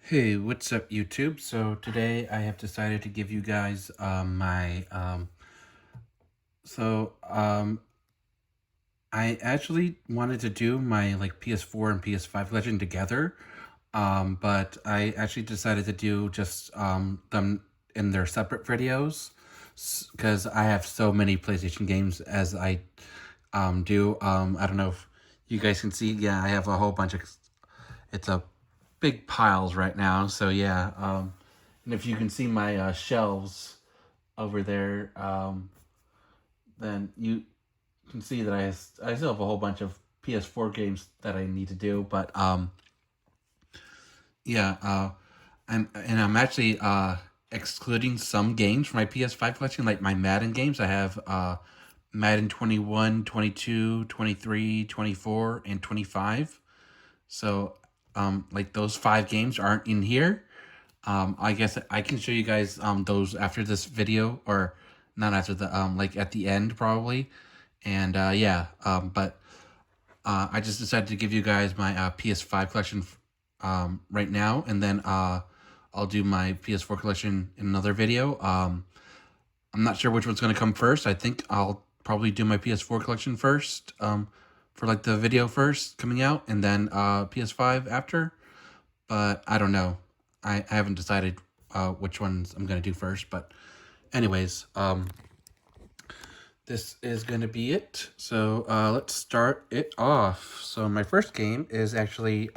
Hey, what's up, YouTube? So today I have decided to give you guys my so I actually wanted to do my like PS4 and PS5 collection together, but I actually decided to do just them in their separate videos because I have so many PlayStation games as I do. I don't know if you guys can see. Yeah, I have a whole bunch of. It's a big piles right now. So yeah, and if you can see my shelves over there, then you can see that I still have a whole bunch of PS4 games that I need to do. But yeah, I'm actually excluding some games from my PS5 collection, like my Madden games. I have Madden 21, 22, 23, 24, and 25. So like those 5 games aren't in here. I guess I can show you guys those after this video, or not after the like at the end probably. And yeah, but I just decided to give you guys my PS5 collection right now, and then I'll do my PS4 collection in another video. I'm not sure which one's gonna come first. I think I'll probably do my PS4 collection first, for like the video first coming out, and then PS5 after. But I don't know. I haven't decided which ones I'm gonna do first. But anyways, this is gonna be it. So let's start it off. So my first game is actually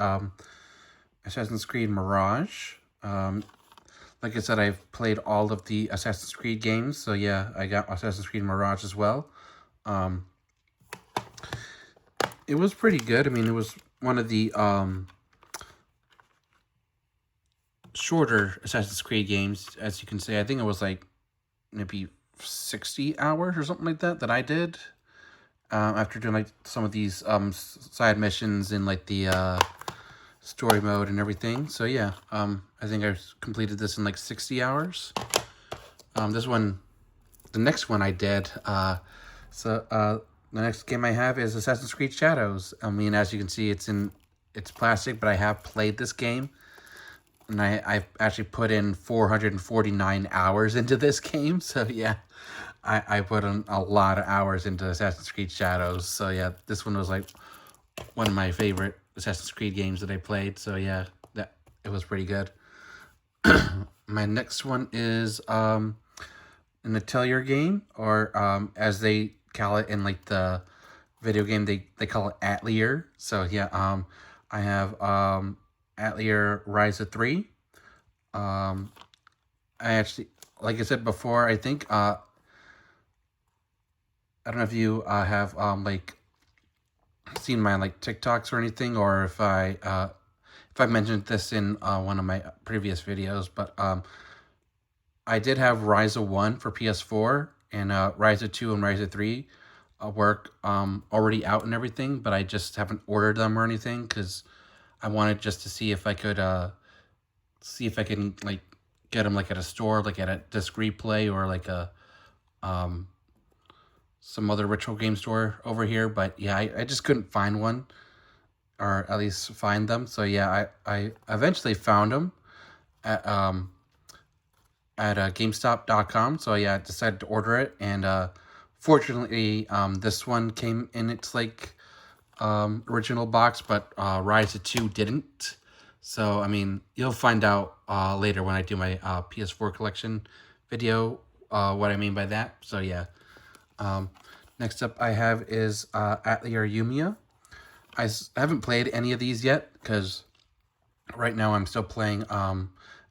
Assassin's Creed Mirage. Like I said, I've played all of the Assassin's Creed games. So yeah, I got Assassin's Creed Mirage as well. Um, it was pretty good. I mean, it was one of the shorter Assassin's Creed games, as you can see. I think it was like maybe 60 hours or something like that I did after doing like some of these side missions in like the story mode and everything. So yeah, I think I completed this in like 60 hours. This one, the next one I did. The next game I have is Assassin's Creed Shadows. I mean, as you can see, it's plastic, but I have played this game. And I've actually put in 449 hours into this game. So yeah, I put in a lot of hours into Assassin's Creed Shadows. So yeah, this one was like one of my favorite Assassin's Creed games that I played. So yeah, that it was pretty good. My next one is an Atelier game, or as they call it in like the video game, they call it Atelier. So yeah, I have Atelier Rise of 3. Um, I actually, like I said before, I think I don't know if you have like seen my like TikToks or anything, or if I mentioned this in one of my previous videos, but I did have Ryza 1 for PS4, and Ryza 2 and Ryza 3 work already out and everything, but I just haven't ordered them or anything because I wanted just to see if I could see if I can like get them like at a store, like at a Disc Replay, or like a um some other retro game store over here. But yeah, I just couldn't find one, or at least find them. So yeah, I eventually found them at GameStop.com. So yeah, I decided to order it, and fortunately, this one came in its like original box, but Rise of 2 didn't. So I mean, you'll find out later when I do my PS4 collection video what I mean by that. So yeah. Um, Next up I have is Atelier Yumia. I haven't played any of these yet because right now I'm still playing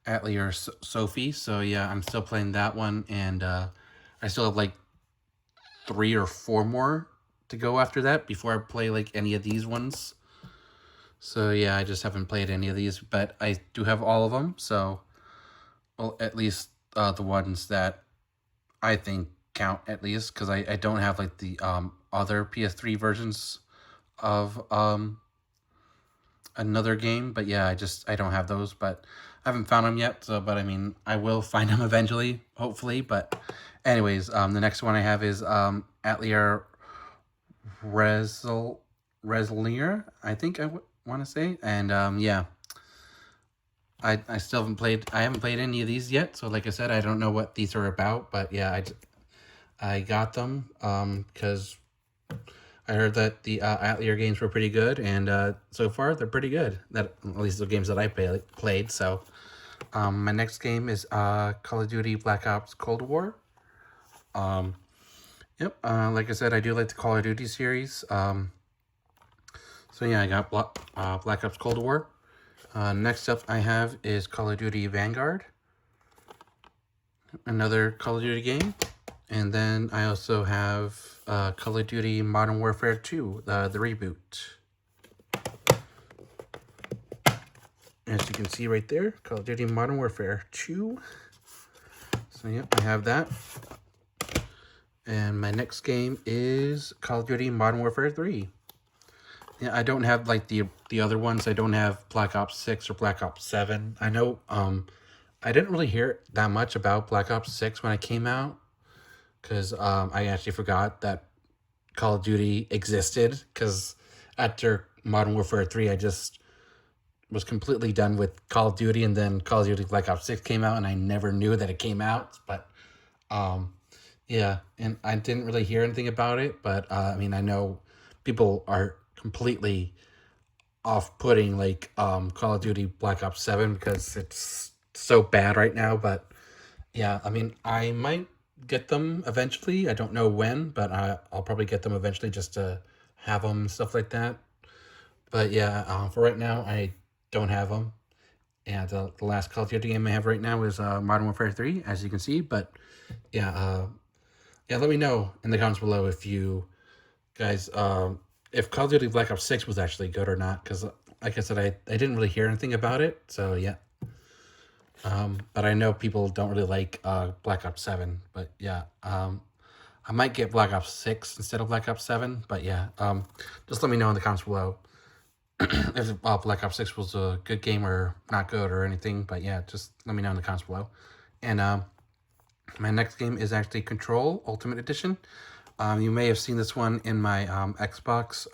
Atelier Sophie. So yeah, I'm still playing that one, and I still have like 3 or 4 more to go after that before I play like any of these ones. So yeah, I just haven't played any of these, but I do have all of them. So, well, at least the ones that I think count, at least, because I don't have like the other PS3 versions of another game. But yeah, I don't have those, but I haven't found them yet. So, but I mean, I will find them eventually, hopefully. But anyways, the next one I have is Atelier Resilier, I think I want to say. And yeah, I still haven't played. I haven't played any of these yet. So like I said, I don't know what these are about. But yeah, I got them because I heard that the Atelier games were pretty good, and so far they're pretty good. That at least the games that I played. So my next game is Call of Duty Black Ops Cold War. Um, yep. Like I said, I do like the Call of Duty series. So yeah, I got Black Ops Cold War. Next up I have is Call of Duty Vanguard, another Call of Duty game. And then I also have Call of Duty Modern Warfare 2, the reboot. As you can see right there, Call of Duty Modern Warfare 2. So yep, I have that. And my next game is Call of Duty Modern Warfare 3. Yeah, I don't have like the other ones. I don't have Black Ops 6 or Black Ops 7. I know I didn't really hear that much about Black Ops 6 when it came out, because I actually forgot that Call of Duty existed, because after Modern Warfare 3, I just was completely done with Call of Duty, and then Call of Duty Black Ops 6 came out, and I never knew that it came out. But um, yeah, and I didn't really hear anything about it, but I mean, I know people are completely off-putting like Call of Duty Black Ops 7 because it's so bad right now. But yeah, I mean, I might get them eventually. I don't know when, but I'll probably get them eventually just to have them, stuff like that. But yeah, for right now, I don't have them. And the last Call of Duty game I have right now is Modern Warfare 3, as you can see. But yeah, yeah, let me know in the comments below if you guys, if Call of Duty Black Ops 6 was actually good or not. Because, like I said, I didn't really hear anything about it. So yeah. But I know people don't really like Black Ops 7. But yeah, I might get Black Ops 6 instead of Black Ops 7. But yeah, just let me know in the comments below if Black Ops 6 was a good game or not good or anything. But yeah, just let me know in the comments below. And my next game is actually Control Ultimate Edition. You may have seen this one in my Xbox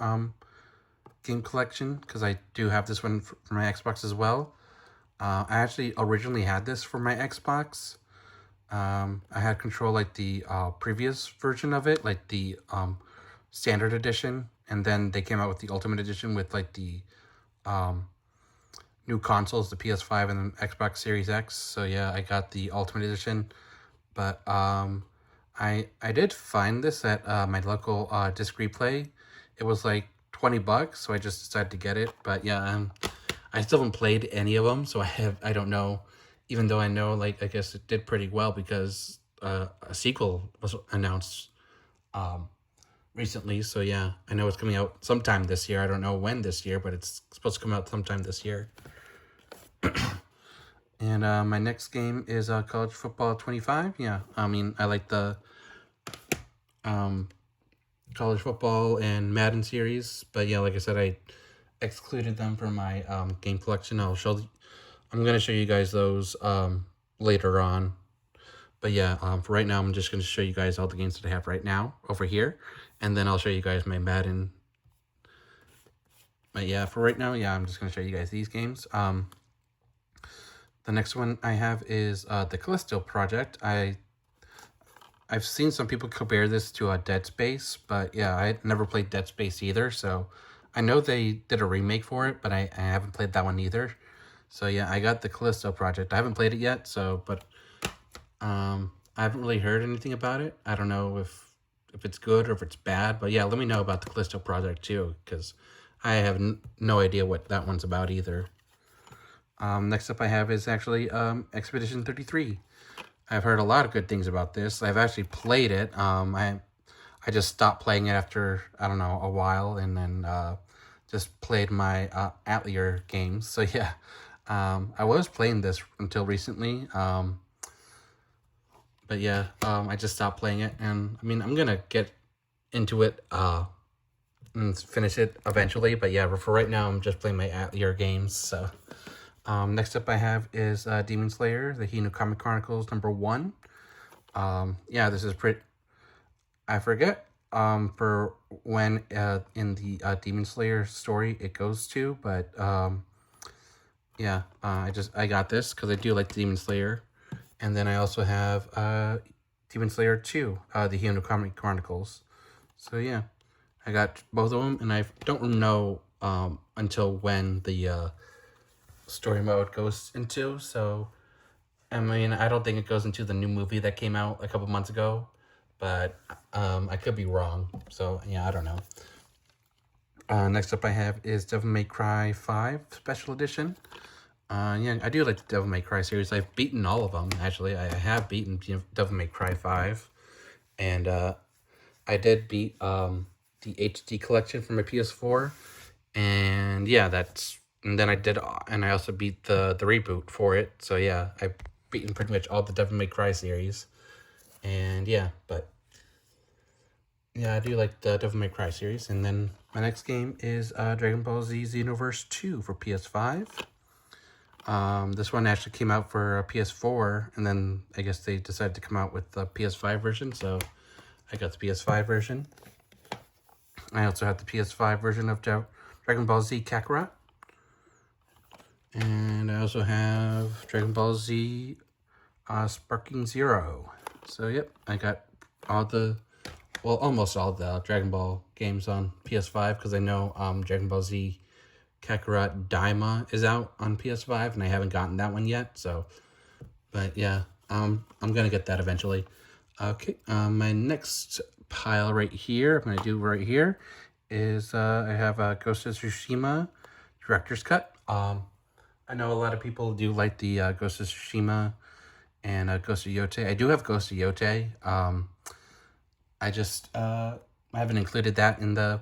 game collection, because I do have this one for my Xbox as well. I actually originally had this for my Xbox. I had Control like the previous version of it, like the standard edition, and then they came out with the Ultimate Edition with like the um, new consoles, the PS5 and the Xbox Series X. So yeah, I got the Ultimate Edition. But I did find this at my local disc replay. It was like $20, so I just decided to get it. But yeah, I still haven't played any of them, so I don't know. Even though I know, like, I guess it did pretty well because a sequel was announced recently. So yeah, I know it's coming out sometime this year. I don't know when this year, but it's supposed to come out sometime this year. And my next game is College Football 25. Yeah, I mean, I like the um, college football and Madden series, but yeah, like I said, I excluded them from my game collection. I'm gonna show you guys those later on. But yeah, for right now, I'm just gonna show you guys all the games that I have right now over here, and then I'll show you guys my Madden. But yeah, for right now, yeah, I'm just gonna show you guys these games. The next one I have is the Callisto Project. I've seen some people compare this to a Dead Space, but yeah, I never played Dead Space either, so I know they did a remake for it, but I haven't played that one either. So yeah, I got the Callisto Project. I haven't played it yet, so but I haven't really heard anything about it. I don't know if it's good or if it's bad, but yeah, let me know about the Callisto Project too, because I have no idea what that one's about either. Next up I have is actually Expedition 33. I've heard a lot of good things about this. I've actually played it. I just stopped playing it after, I don't know, a while, and then just played my Atelier games. So yeah, I was playing this until recently. But yeah, I just stopped playing it, and I mean, I'm gonna get into it and finish it eventually. But yeah, for right now, I'm just playing my Atelier games. So next up I have is Demon Slayer, the Hino Comic Chronicles #1. Yeah, this is pretty. I forget for when in the Demon Slayer story it goes to, but yeah, I got this because I do like Demon Slayer, and then I also have Demon Slayer 2, the Hero Chronicles. So yeah, I got both of them, and I don't know until when the story mode goes into. So I mean, I don't think it goes into the new movie that came out a couple months ago, but I could be wrong. So yeah, I don't know. Next up I have is Devil May Cry 5 Special Edition. Yeah, I do like the Devil May Cry series. I've beaten all of them, actually. I have beaten Devil May Cry 5. And I did beat the HD collection for my PS4. And yeah, that's... And then I did... And I also beat the reboot for it. So yeah, I've beaten pretty much all the Devil May Cry series. And yeah, but... Yeah, I do like the Devil May Cry series. And then my next game is Dragon Ball Z Xenoverse 2 for PS5. This one actually came out for PS4, and then I guess they decided to come out with the PS5 version, so I got the PS5 version. I also have the PS5 version of Dragon Ball Z Kakarot. And I also have Dragon Ball Z Sparking Zero. So, yep, I got all the... Well, almost all the Dragon Ball games on PS5, because I know Dragon Ball Z Kakarot Daima is out on PS5, and I haven't gotten that one yet, so... But yeah, I'm gonna get that eventually. Okay, my next pile right here, I'm gonna do right here, is I have Ghost of Tsushima Director's Cut. I know a lot of people do like the Ghost of Tsushima and Ghost of Yotei. I do have Ghost of Yotei. I just I haven't included that in the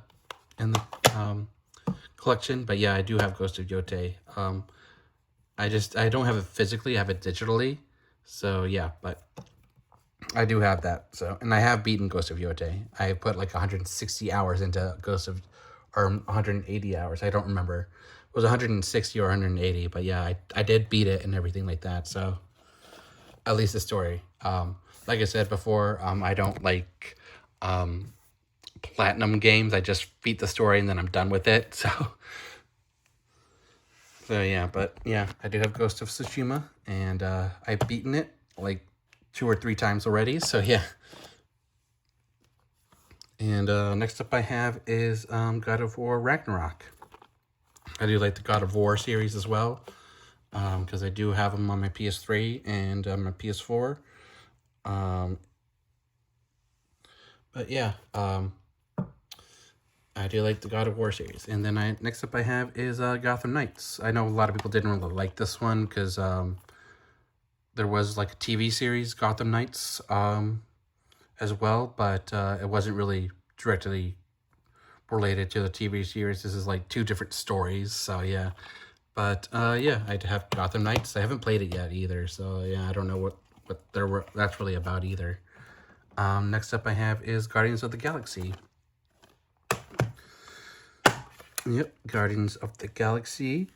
collection, but yeah, I do have Ghost of Yotei. I don't have it physically, I have it digitally. So yeah, but I do have that. So, and I have beaten Ghost of Yotei. I put like 160 hours into Ghost of, or 180 hours. I don't remember. It was 160 or 180, but yeah, I did beat it and everything like that. So at least the story. Like I said before, I don't like platinum games. I just beat the story and then I'm done with it. So yeah, but yeah, I do have Ghost of Tsushima, and I've beaten it like 2 or 3 times already. So yeah. And next up I have is God of War Ragnarok. I do like the God of War series as well, because I do have them on my PS3 and my PS4. But yeah, I do like the God of War series. And then next up I have is Gotham Knights. I know a lot of people didn't really like this one because there was like a TV series, Gotham Knights, as well, but it wasn't really directly related to the TV series. This is like 2 different stories, so yeah. But yeah, I have Gotham Knights. I haven't played it yet either, so yeah, I don't know what that's really about either. Next up I have is Guardians of the Galaxy. Yep, Guardians of the Galaxy.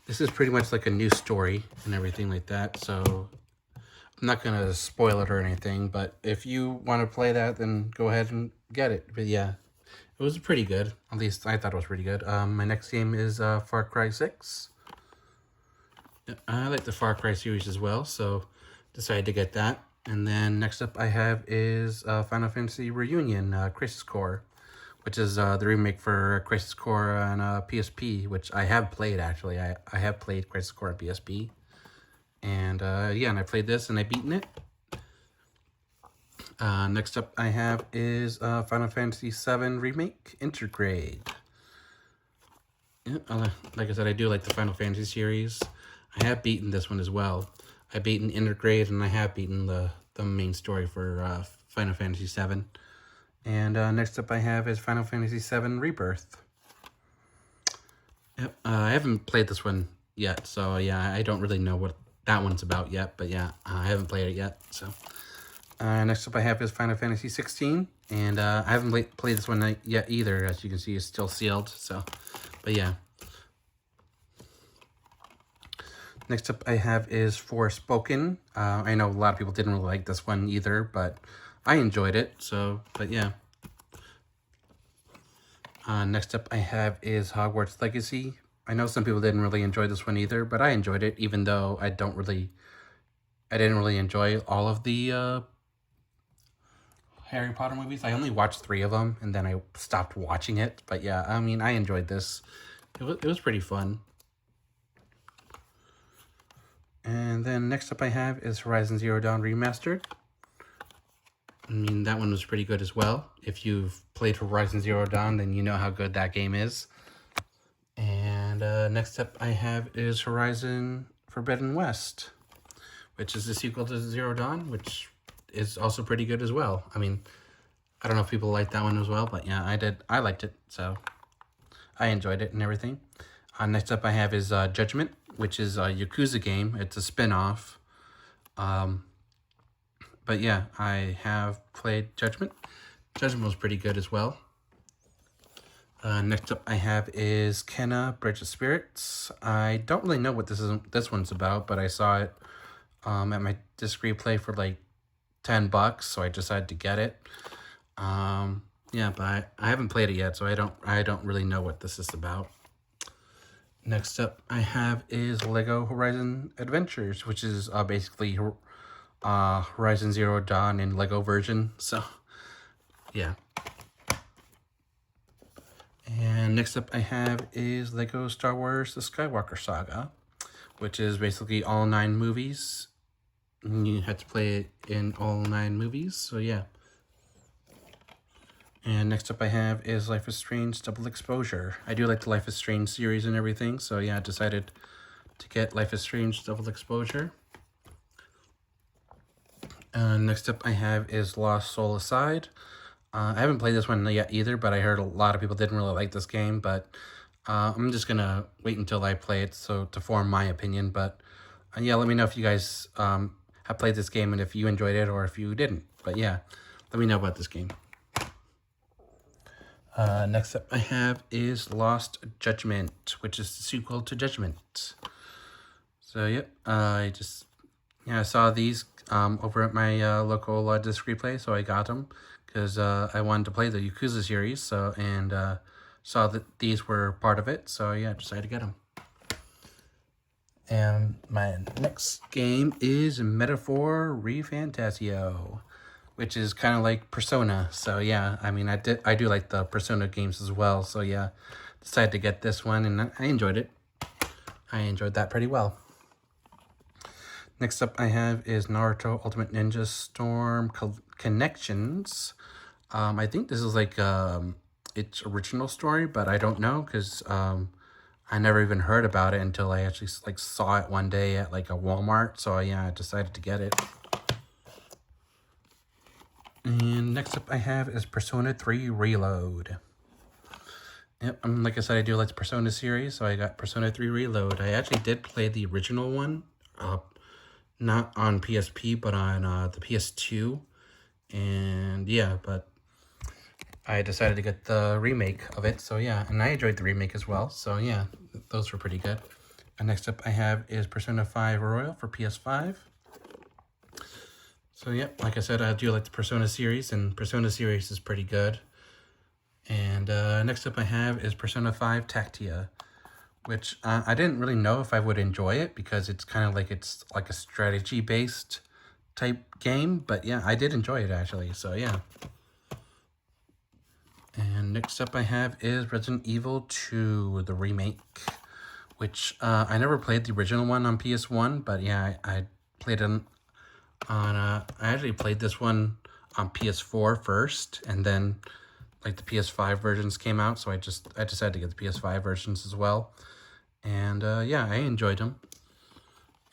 This is pretty much like a new story and everything like that, so I'm not going to spoil it or anything, but if you want to play that, then go ahead and get it. But yeah, it was pretty good. At least I thought it was pretty good. My next game is Far Cry 6. I like the Far Cry series as well, so decided to get that. And then next up I have is Final Fantasy Reunion Crisis Core, which is the remake for Crisis Core on PSP, which I have played, actually. I have played Crisis Core on PSP. And yeah, and I played this and I beaten it. Next up I have is Final Fantasy VII Remake Intergrade. Yeah, like I said, I do like the Final Fantasy series. I have beaten this one as well. I've beaten Intergrade and I have beaten the main story for Final Fantasy VII. And next up I have is Final Fantasy VII Rebirth. Yep, I haven't played this one yet, so yeah, I don't really know what that one's about yet, but yeah, I haven't played it yet, so. Next up I have is Final Fantasy 16, and I haven't played this one yet either. As you can see, it's still sealed, so, but yeah. Next up I have is Forspoken. I know a lot of people didn't really like this one either, but I enjoyed it, so, but yeah. Next up I have is Hogwarts Legacy I know some people didn't really enjoy this one either, but I enjoyed it, even though I didn't really enjoy all of the Harry Potter movies. I only watched 3 of them, and then I stopped watching it. But yeah, I mean, I enjoyed this. It was pretty fun. And then next up I have is Horizon Zero Dawn Remastered. I mean, that one was pretty good as well. If you've played Horizon Zero Dawn, then you know how good that game is. And next up I have is Horizon Forbidden West, which is the sequel to Zero Dawn, which is also pretty good as well. I mean, I don't know if people like that one as well, but yeah, I did. I liked it, so I enjoyed it and everything. Next up I have is Judgment, which is a Yakuza game. It's a spin-off. But yeah, I have played Judgment. Judgment was pretty good as well. Next up I have is Kenna Bridge of Spirits. I don't really know what this one's about, but I saw it at my disc replay for like $10, so I decided to get it. Yeah, but I haven't played it yet, so I don't really know what this is about. Next up I have is Lego Horizon Adventures, which is basically Horizon Zero Dawn in Lego version. So yeah. And next up I have is Lego Star Wars The Skywalker Saga, which is basically all 9 movies. You have to play it in all 9 movies, so yeah. And next up I have is Life is Strange Double Exposure. I do like the Life is Strange series and everything, so yeah, I decided to get Life is Strange Double Exposure. Next up I have is Lost Soul Aside. I haven't played this one yet either, but I heard a lot of people didn't really like this game, but I'm just going to wait until I play it to form my opinion. But yeah, let me know if you guys have played this game and if you enjoyed it or if you didn't. But yeah, let me know about this game. Next up I have is Lost Judgment, which is the sequel to Judgment. So yep, I saw these over at my local disc replay, so I got them because I wanted to play the Yakuza series, and saw that these were part of it, so yeah, I decided to get them. And my next game is Metaphor ReFantasio, which is kind of like Persona. So yeah, I mean, I do like the Persona games as well. So yeah, decided to get this one, and I enjoyed it. I enjoyed that pretty well. Next up I have is Naruto Ultimate Ninja Storm Connections. I think this is like its original story, but I don't know because I never even heard about it until I actually like saw it one day at like a Walmart. So yeah, I decided to get it. And next up I have is Persona 3 Reload. Yep, like I said, I do like the Persona series, so I got Persona 3 Reload. I actually did play the original one, not on PSP, but on the PS2. And yeah, but I decided to get the remake of it, so yeah, and I enjoyed the remake as well, so yeah, those were pretty good. And next up I have is Persona 5 Royal for PS5. So yeah, like I said, I do like the Persona series, and Persona series is pretty good. And next up I have is Persona 5 Tactia, which I didn't really know if I would enjoy it because it's kind of like it's like a strategy-based type game, but yeah, I did enjoy it actually, so yeah. And next up I have is Resident Evil 2, the remake, which I never played the original one on PS1, but yeah, I played it I actually played this one on PS4 first, and then like the PS5 versions came out, so I decided to get the PS5 versions as well. And yeah, I enjoyed them.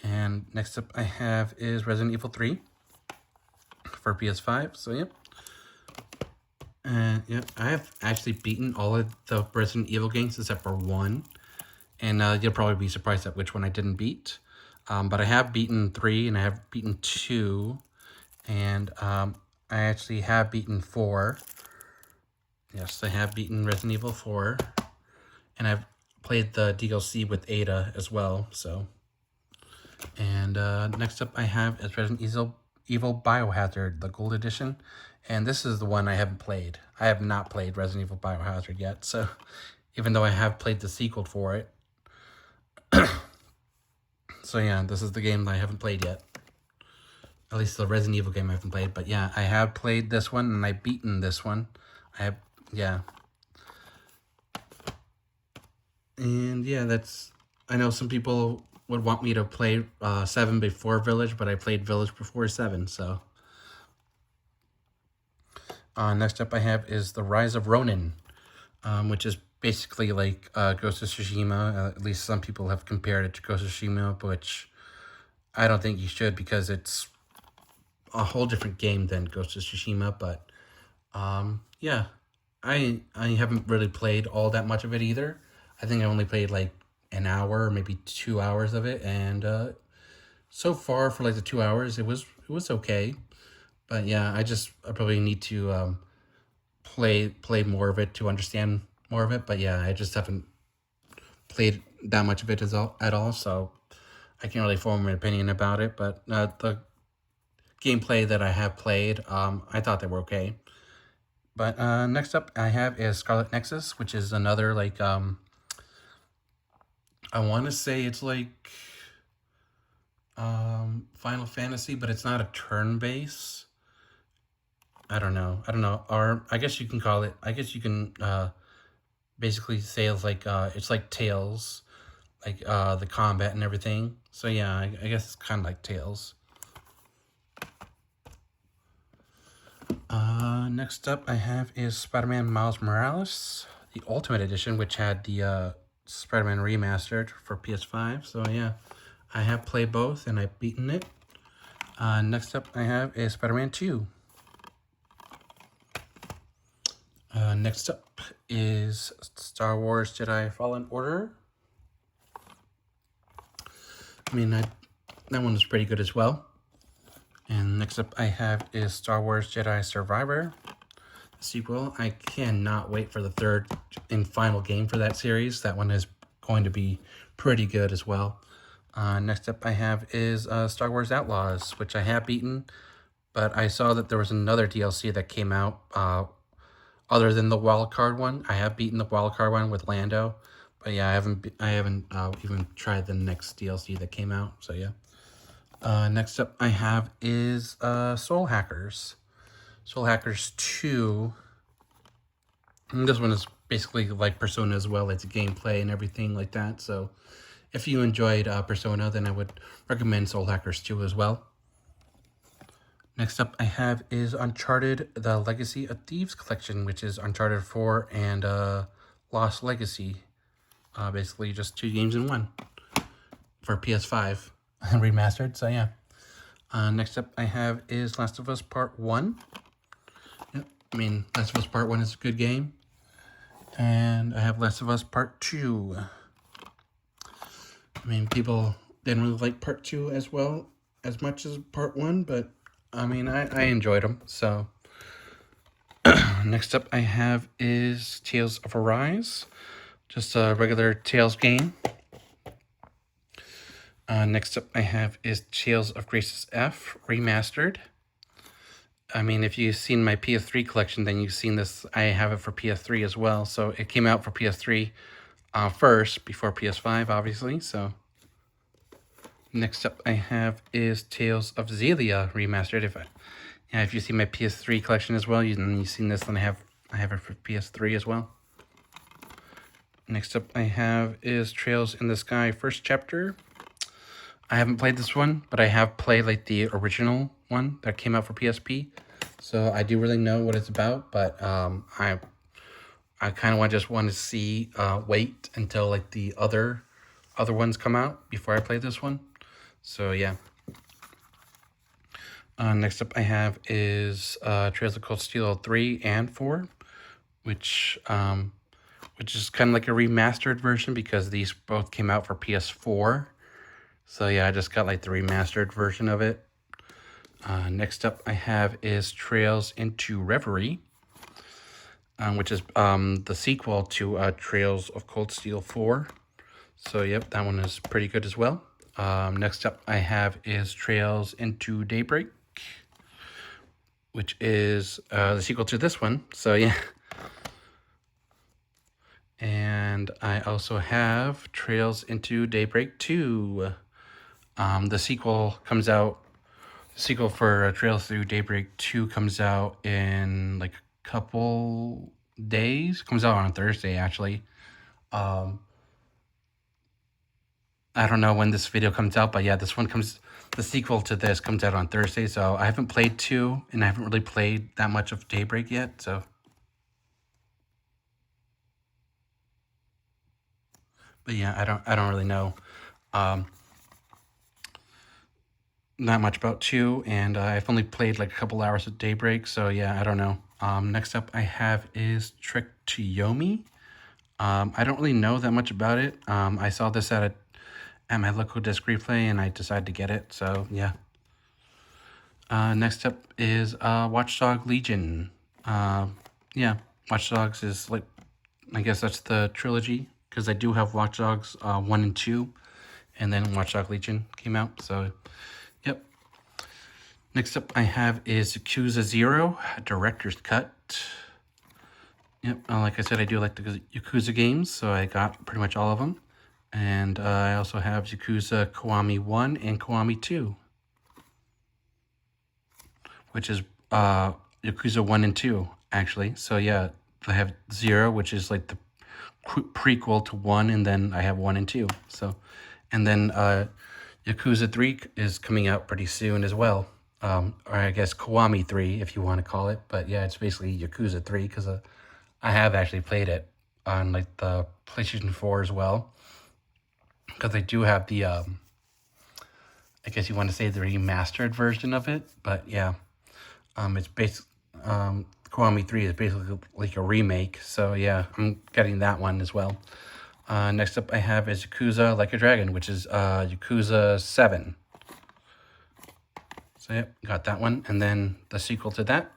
And next up I have is Resident Evil 3 for PS5, so yep. And yeah, I have actually beaten all of the Resident Evil games except for one. And you'll probably be surprised at which one I didn't beat. But I have beaten 3 and I have beaten 2. And I actually have beaten 4. Yes, I have beaten Resident Evil 4. And I've played the DLC with Ada as well, so. And next up I have is Resident Evil Biohazard, the Gold Edition. And this is the one I haven't played. I have not played Resident Evil Biohazard yet, so even though I have played the sequel for it. So yeah, this is the game that I haven't played yet. At least the Resident Evil game I haven't played. But yeah, I have played this one and I've beaten this one. I have, yeah. And yeah, that's, I know some people would want me to play 7 before Village, but I played Village before 7, so. Next up I have is The Rise of Ronin, which is basically like Ghost of Tsushima. At least some people have compared it to Ghost of Tsushima, which I don't think you should because it's a whole different game than Ghost of Tsushima. But yeah, I haven't really played all that much of it either. I think I only played like an hour or maybe 2 hours of it, and so far for like the 2 hours, it was okay. But yeah, I probably need to play more of it to understand more of it. But yeah, I just haven't played that much of it at all, so I can't really form an opinion about it. But the gameplay that I have played, I thought they were okay. But next up I have is Scarlet Nexus, which is another like I want to say it's like Final Fantasy, but it's not a turn base. I don't know. Or I guess you can call it. I guess you can basically say it's like Tales, like the combat and everything. So yeah, I guess it's kind of like Tales. Next up I have is Spider-Man Miles Morales, the Ultimate Edition, which had the Spider-Man Remastered for PS5. So yeah, I have played both and I've beaten it. Next up I have is Spider-Man 2. Next up is Star Wars Jedi Fallen Order. I mean, that one was pretty good as well. And next up I have is Star Wars Jedi Survivor, the sequel. I cannot wait for the third and final game for that series. That one is going to be pretty good as well. Next up I have is Star Wars Outlaws, which I have beaten, but I saw that there was another DLC that came out other than the wildcard one. I have beaten the wildcard one with Lando, but yeah, I haven't even tried the next DLC that came out. So yeah. Next up I have is Soul Hackers. Soul Hackers 2. And this one is basically like Persona as well. It's gameplay and everything like that. So if you enjoyed Persona, then I would recommend Soul Hackers 2 as well. Next up I have is Uncharted, The Legacy of Thieves Collection, which is Uncharted 4 and Lost Legacy. Basically just 2 games in one for PS5 remastered. So yeah. Next up I have is Last of Us Part 1. Yep. I mean, Last of Us Part 1 is a good game. And I have Last of Us Part 2. I mean, people didn't really like Part 2 as well, as much as Part 1, but I mean, I enjoyed them, so. Next up I have is Tales of Arise, just a regular Tales game. Next up I have is Tales of Graces F Remastered. I mean, if you've seen my PS3 collection, then you've seen this. I have it for PS3 as well, so it came out for PS3 first, before PS5, obviously, so. Next up I have is Tales of Xillia Remastered. If you see my PS3 collection as well, you've seen this, then I have it for PS3 as well. Next up I have is Trails in the Sky First Chapter. I haven't played this one, but I have played like the original one that came out for PSP. So I do really know what it's about, but I kind of just want to see, wait until like the other ones come out before I play this one. So yeah. Next up I have is Trails of Cold Steel 3 and 4, which is kind of like a remastered version because these both came out for PS4. So yeah, I just got like the remastered version of it. Next up I have is Trails into Reverie, which is the sequel to Trails of Cold Steel 4. So yep, that one is pretty good as well. Next up I have is Trails into Daybreak, which is the sequel to this one. So yeah. And I also have Trails into Daybreak 2. The sequel comes out. The sequel for Trails Through Daybreak 2 comes out in like a couple days. Comes out on Thursday, actually. Um, I don't know when this video comes out, but yeah, the sequel to this comes out on Thursday. So I haven't played 2, and I haven't really played that much of Daybreak yet. So, but yeah, I don't really know. Um, not much about 2, and I've only played like a couple hours of Daybreak, so yeah, I don't know. Next up I have is Trick to Yomi. I don't really know that much about it. I saw this at my local disc replay, and I decided to get it, so yeah. Next up is Watchdog Legion. Yeah, Watch Dogs is like, I guess that's the trilogy, because I do have Watch Dogs 1 and 2, and then Watchdog Legion came out, so yep. Next up I have is Yakuza 0, Director's Cut. Yep, like I said, I do like the Yakuza games, so I got pretty much all of them. And I also have Yakuza Kiwami 1 and Kiwami 2, which is Yakuza 1 and 2, actually. So yeah, I have 0, which is like the prequel to 1, and then I have 1 and 2. So, and then Yakuza 3 is coming out pretty soon as well. Or I guess Kiwami 3, if you want to call it. But yeah, it's basically Yakuza 3, because I have actually played it on like the PlayStation 4 as well. Because I do have the, I guess you want to say the remastered version of it. But yeah, it's Kiwami 3 is basically like a remake. So yeah, I'm getting that one as well. Next up I have is Yakuza Like a Dragon, which is Yakuza 7. So yep, got that one. And then the sequel to that,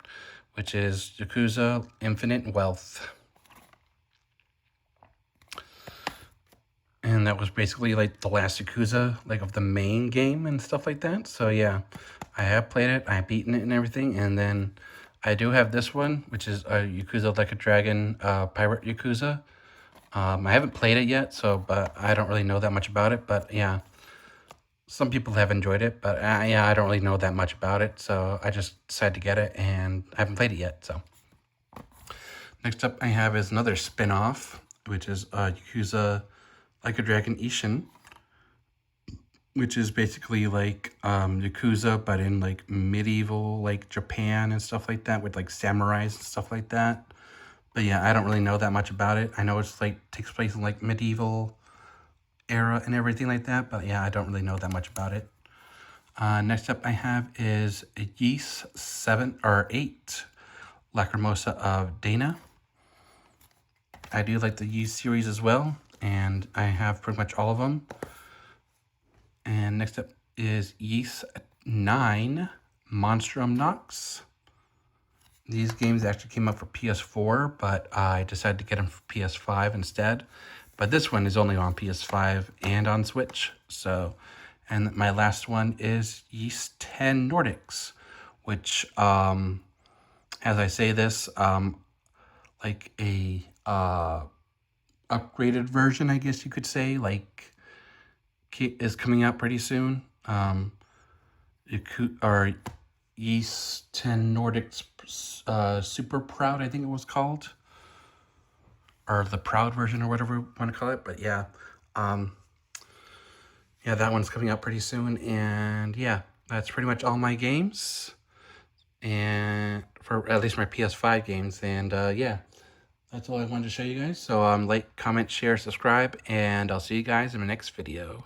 which is Yakuza Infinite Wealth. And that was basically like the last Yakuza, like of the main game and stuff like that. So yeah, I have played it, I've beaten it and everything. And then I do have this one, which is Yakuza Like a Dragon Pirate Yakuza. I haven't played it yet, but I don't really know that much about it. But yeah, some people have enjoyed it, but yeah, I don't really know that much about it. So I just decided to get it, and I haven't played it yet. So next up I have is another spin-off, which is Yakuza Like a Dragon Ishin, which is basically like Yakuza, but in like medieval, like Japan and stuff like that, with like samurais and stuff like that. But yeah, I don't really know that much about it. I know it's like takes place in like medieval era and everything like that, but yeah, I don't really know that much about it. Next up I have is Ys 7 or 8, Lacrimosa of Dana. I do like the Ys series as well, and I have pretty much all of them. And next up is Ys 9, Monstrum Nox. These games actually came out for PS4, but I decided to get them for PS5 instead. But this one is only on PS5 and on Switch. So, and my last one is Ys 10 Nordics, which, as I say this, like a upgraded version, I guess you could say, like is coming out pretty soon. Ys 10 Nordics Super Proud, I think it was called, or the Proud version, or whatever you want to call it. But yeah, yeah, that one's coming out pretty soon. And yeah, that's pretty much all my games, and for at least my PS5 games. And yeah, that's all I wanted to show you guys. So like, comment, share, subscribe, and I'll see you guys in the next video.